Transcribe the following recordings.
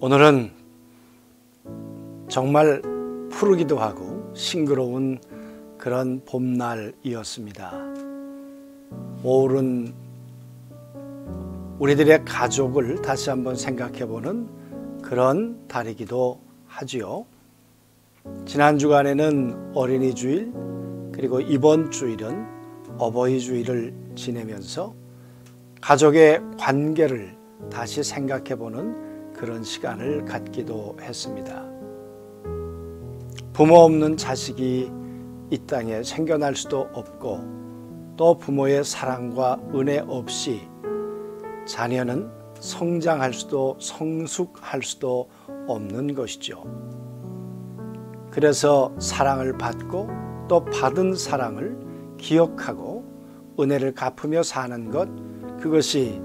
오늘은 정말 푸르기도 하고 싱그러운 그런 봄날이었습니다. 오늘은 우리들의 가족을 다시 한번 생각해보는 그런 달이기도 하지요. 지난 주간에는 어린이 주일, 그리고 이번 주일은 어버이 주일을 지내면서 가족의 관계를 다시 생각해보는 그런 시간을 갖기도 했습니다. 부모 없는 자식이 이 땅에 생겨날 수도 없고, 또 부모의 사랑과 은혜 없이 자녀는 성장할 수도 성숙할 수도 없는 것이죠. 그래서 사랑을 받고 또 받은 사랑을 기억하고 은혜를 갚으며 사는 것, 그것이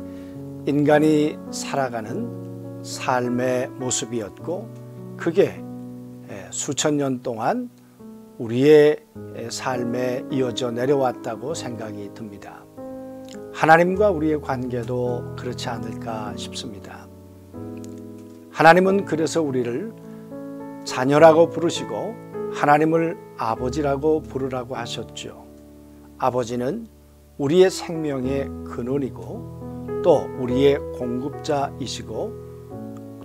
인간이 살아가는 삶의 모습이었고, 그게 수천 년 동안 우리의 삶에 이어져 내려왔다고 생각이 듭니다. 하나님과 우리의 관계도 그렇지 않을까 싶습니다. 하나님은 그래서 우리를 자녀라고 부르시고 하나님을 아버지라고 부르라고 하셨죠. 아버지는 우리의 생명의 근원이고 또 우리의 공급자이시고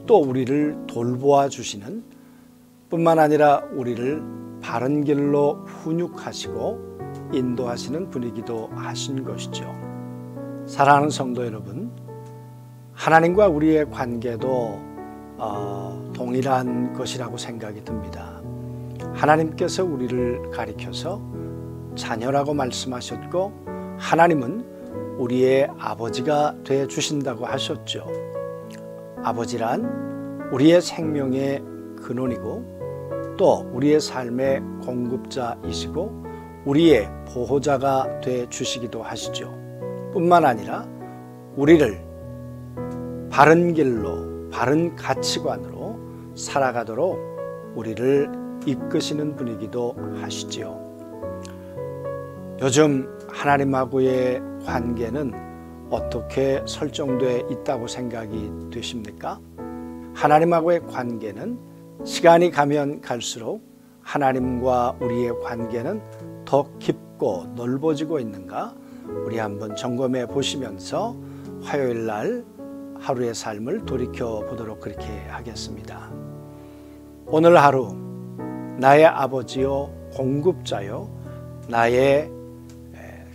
또 우리를 돌보아 주시는 뿐만 아니라 우리를 바른 길로 훈육하시고 인도하시는 분이기도 하신 것이죠. 사랑하는 성도 여러분, 하나님과 우리의 관계도 동일한 것이라고 생각이 듭니다. 하나님께서 우리를 가리켜서 자녀라고 말씀하셨고, 하나님은 우리의 아버지가 되어 주신다고 하셨죠. 아버지란 우리의 생명의 근원이고 또 우리의 삶의 공급자이시고 우리의 보호자가 되어 주시기도 하시죠. 뿐만 아니라 우리를 바른 길로, 바른 가치관으로 살아가도록 우리를 이끄시는 분이기도 하시지요. 요즘 하나님하고의 관계는 어떻게 설정되어 있다고 생각이 되십니까? 하나님하고의 관계는 시간이 가면 갈수록 하나님과 우리의 관계는 더 깊고 넓어지고 있는가? 우리 한번 점검해 보시면서 화요일 날 하루의 삶을 돌이켜 보도록 그렇게 하겠습니다. 오늘 하루 나의 아버지요 공급자요 나의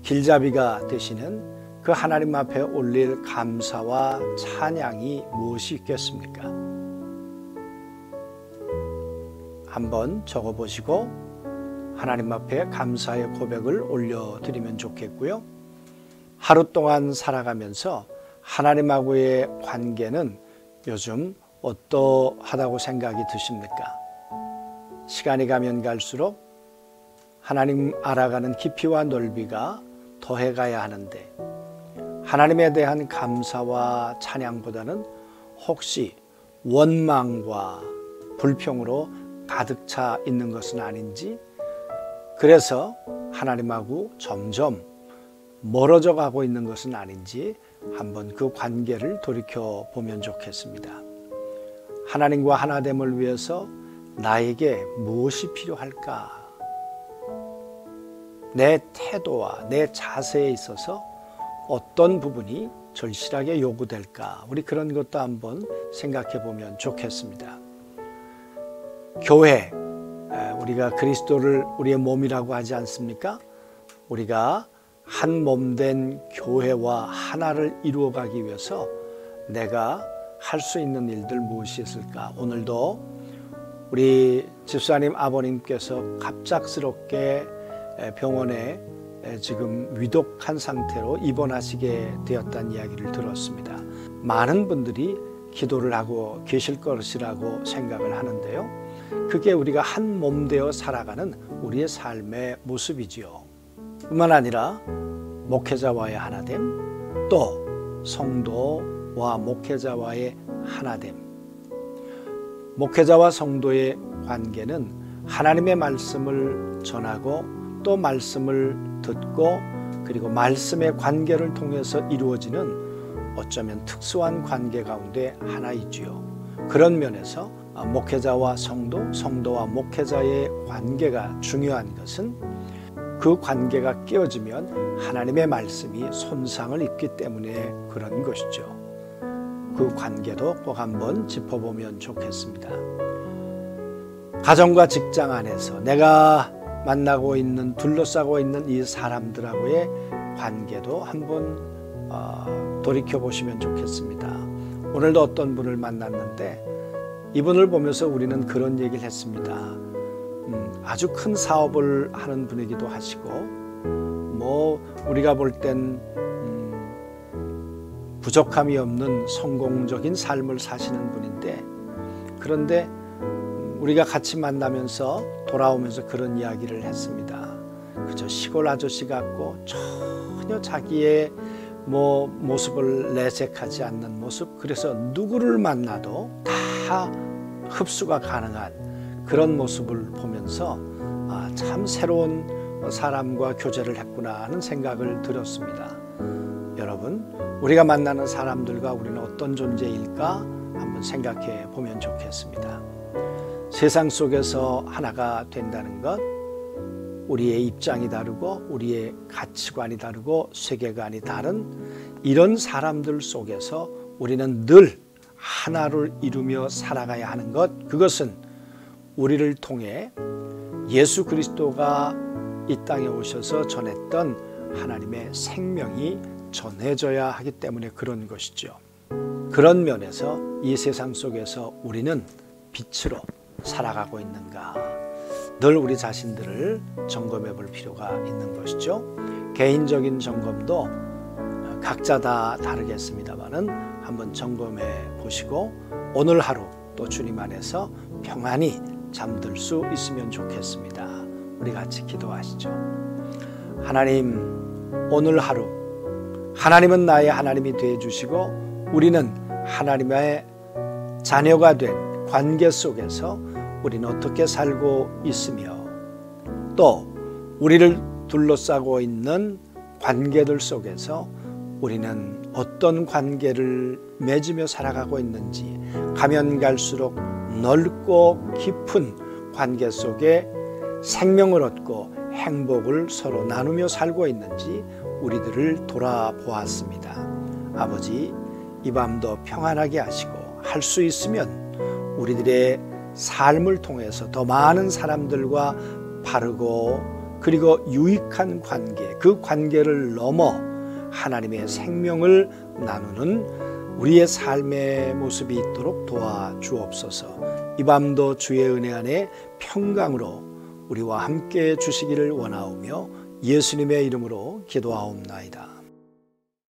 길잡이가 되시는 그 하나님 앞에 올릴 감사와 찬양이 무엇이 있겠습니까? 한번 적어보시고 하나님 앞에 감사의 고백을 올려드리면 좋겠고요. 하루 동안 살아가면서 하나님하고의 관계는 요즘 어떠하다고 생각이 드십니까? 시간이 가면 갈수록 하나님 알아가는 깊이와 넓이가 더해가야 하는데, 하나님에 대한 감사와 찬양보다는 혹시 원망과 불평으로 가득 차 있는 것은 아닌지, 그래서 하나님하고 점점 멀어져 가고 있는 것은 아닌지 한번 그 관계를 돌이켜 보면 좋겠습니다. 하나님과 하나됨을 위해서 나에게 무엇이 필요할까? 내 태도와 내 자세에 있어서 어떤 부분이 절실하게 요구될까? 우리 그런 것도 한번 생각해 보면 좋겠습니다. 교회, 우리가 그리스도를 우리의 몸이라고 하지 않습니까? 우리가 한 몸된 교회와 하나를 이루어가기 위해서 내가 할 수 있는 일들 무엇이 있을까? 오늘도 우리 집사님 아버님께서 갑작스럽게 병원에 지금 위독한 상태로 입원하시게 되었다는 이야기를 들었습니다. 많은 분들이 기도를 하고 계실 것이라고 생각을 하는데요. 그게 우리가 한 몸 되어 살아가는 우리의 삶의 모습이지요. 뿐만 아니라 목회자와의 하나됨, 또 성도와 목회자와의 하나됨. 목회자와 성도의 관계는 하나님의 말씀을 전하고 또 말씀을 듣고 그리고 말씀의 관계를 통해서 이루어지는 어쩌면 특수한 관계 가운데 하나이지요. 그런 면에서 목회자와 성도, 성도와 목회자의 관계가 중요한 것은 그 관계가 깨어지면 하나님의 말씀이 손상을 입기 때문에 그런 것이죠. 그 관계도 꼭 한번 짚어보면 좋겠습니다. 가정과 직장 안에서 내가 만나고 있는, 둘러싸고 있는 이 사람들하고의 관계도 한번 돌이켜보시면 좋겠습니다. 오늘도 어떤 분을 만났는데 이분을 보면서 우리는 그런 얘기를 했습니다. 아주 큰 사업을 하는 분이기도 하시고 우리가 볼 땐 부족함이 없는 성공적인 삶을 사시는 분인데, 그런데 우리가 같이 만나면서 돌아오면서 그런 이야기를 했습니다. 그저 시골 아저씨 같고 전혀 자기의 모습을 내색하지 않는 모습, 그래서 누구를 만나도 다 흡수가 가능한 그런 모습을 보면서 참 새로운 사람과 교제를 했구나 하는 생각을 들었습니다. 여러분, 우리가 만나는 사람들과 우리는 어떤 존재일까 한번 생각해 보면 좋겠습니다. 세상 속에서 하나가 된다는 것, 우리의 입장이 다르고 우리의 가치관이 다르고 세계관이 다른 이런 사람들 속에서 우리는 늘 하나를 이루며 살아가야 하는 것, 그것은 우리를 통해 예수 그리스도가 이 땅에 오셔서 전했던 하나님의 생명이 전해져야 하기 때문에 그런 것이죠. 그런 면에서 이 세상 속에서 우리는 빛으로 살아가고 있는가, 늘 우리 자신들을 점검해 볼 필요가 있는 것이죠. 개인적인 점검도 각자 다 다르겠습니다만은 한번 점검해 보시고 오늘 하루 또 주님 안에서 평안히 잠들 수 있으면 좋겠습니다. 우리 같이 기도하시죠. 하나님, 오늘 하루 하나님은 나의 하나님이 되어 주시고 우리는 하나님의 자녀가 된 관계 속에서 우리는 어떻게 살고 있으며 또 우리를 둘러싸고 있는 관계들 속에서 우리는 어떤 관계를 맺으며 살아가고 있는지, 가면 갈수록 넓고 깊은 관계 속에 생명을 얻고 행복을 서로 나누며 살고 있는지 우리들을 돌아보았습니다. 아버지, 이 밤도 평안하게 하시고 할 수 있으면 우리들의 삶을 통해서 더 많은 사람들과 바르고 그리고 유익한 관계, 그 관계를 넘어 하나님의 생명을 나누는 우리의 삶의 모습이 있도록 도와주옵소서. 이 밤도 주의 은혜 안에 평강으로 우리와 함께 주시기를 원하오며 예수님의 이름으로 기도하옵나이다.